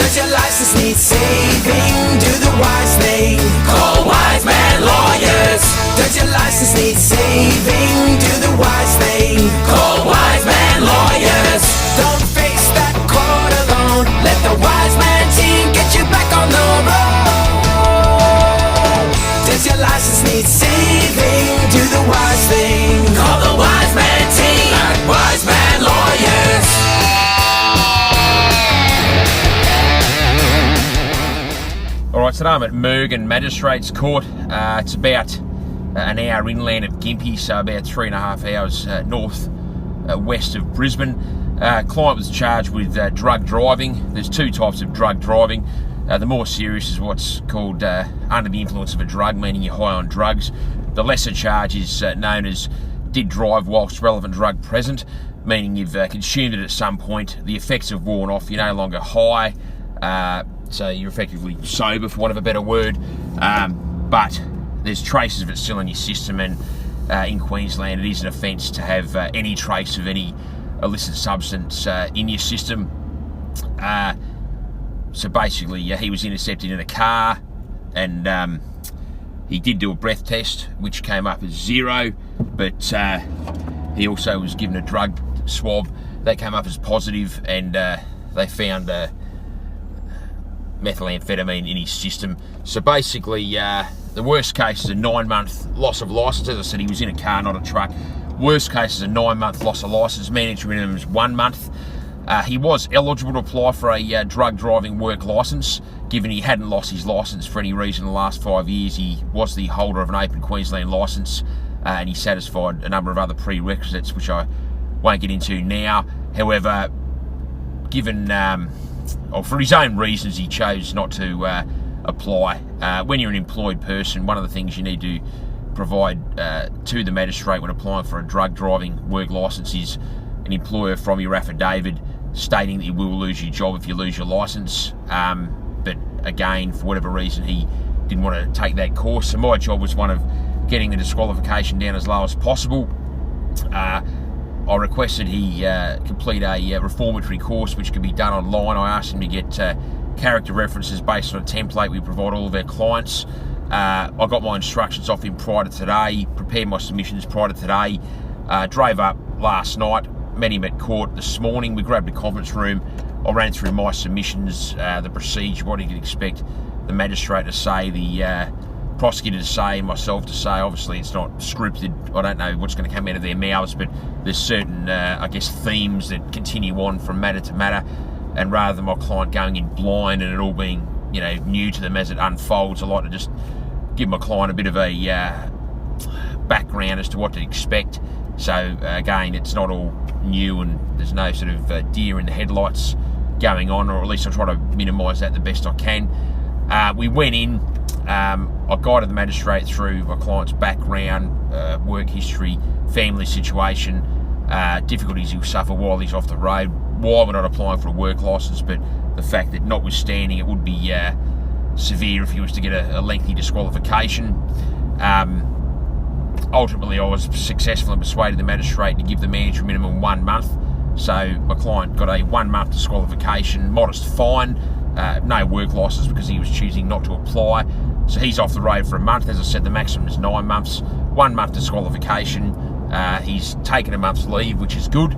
Does your license need saving? Do the wise thing. Call Wiseman Lawyers. Does your license need saving? Do the wise thing. Call Wiseman Lawyers. Don't face that court alone. Let the Wiseman team get you back on the road. Does your license need saving? Do the wise thing. Call the Wiseman team at Wiseman Lawyers. Alright, today I'm at Murgon Magistrates Court. It's about an hour inland of Gympie, so about 3.5 hours north west of Brisbane. Client was charged with drug driving. There's two types of drug driving. The more serious is what's called under the influence of a drug, meaning you're high on drugs. The lesser charge is known as did drive whilst relevant drug present, meaning you've consumed it at some point, the effects have worn off, you're no longer high, so you're effectively sober, for want of a better word, but there's traces of it still in your system, and in Queensland it is an offence to have any trace of any illicit substance in your system. So basically he was intercepted in a car, and he did do a breath test which came up as 0, but he also was given a drug swab that came up as positive, and they found methamphetamine in his system. So basically the worst case is a 9-month loss of licence. As I said, he was in a car, not a truck. Worst case is a 9-month loss of licence. Mandatory minimum is 1 month. He was eligible to apply for a drug driving work licence, given he hadn't lost his licence for any reason in the last 5 years. He was the holder of an open Queensland licence, and he satisfied a number of other prerequisites which I won't get into now. However, given for his own reasons, he chose not to apply. When you're an employed person, one of the things you need to provide to the magistrate when applying for a drug driving work licence is an employer from your affidavit stating that you will lose your job if you lose your licence. But again, for whatever reason, he didn't want to take that course. So my job was one of getting the disqualification down as low as possible. I requested he complete a reformatory course which could be done online. I asked him to get character references based on a template we provide all of our clients. I got my instructions off him prior to today, prepared my submissions prior to today, drove up last night, met him at court this morning. We grabbed a conference room. I ran through my submissions, the procedure, what he could expect the magistrate to say, the prosecutor to say, myself to say. Obviously it's not scripted. I don't know what's going to come out of their mouths, but there's certain I guess themes that continue on from matter to matter, and rather than my client going in blind and it all being, you know, new to them as it unfolds, I like to just give my client a bit of a background as to what to expect. So again, it's not all new and there's no sort of deer in the headlights going on, or at least I try to minimise that the best I can. We went in, I guided the magistrate through my client's background, work history, family situation, difficulties he'll suffer while he's off the road, why we're not applying for a work licence, but the fact that notwithstanding it would be severe if he was to get a lengthy disqualification. Ultimately I was successful in persuading the magistrate to give the mandatory minimum 1 month. So my client got a 1 month disqualification, modest fine, no work licence because he was choosing not to apply. So he's off the road for a month. As I said, the maximum is 9 months, 1 month disqualification. He's taken a month's leave, which is good,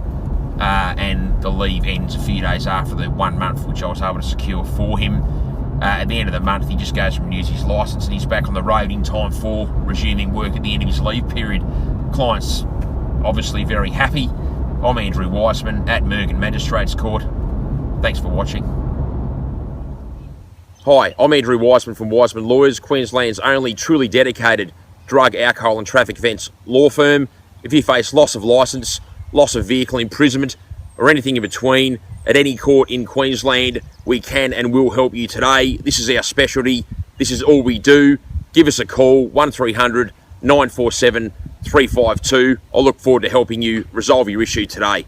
and the leave ends a few days after the 1 month, which I was able to secure for him. At the end of the month, he just goes and renews his licence and he's back on the road in time for resuming work at the end of his leave period. Client's obviously very happy. I'm Andrew Wiseman at Murgon Magistrates Court. Thanks for watching. Hi, I'm Andrew Wiseman from Wiseman Lawyers, Queensland's only truly dedicated drug, alcohol and traffic offence law firm. If you face loss of licence, loss of vehicle imprisonment or anything in between at any court in Queensland, we can and will help you today. This is our specialty. This is all we do. Give us a call, 1300 947 352. I look forward to helping you resolve your issue today.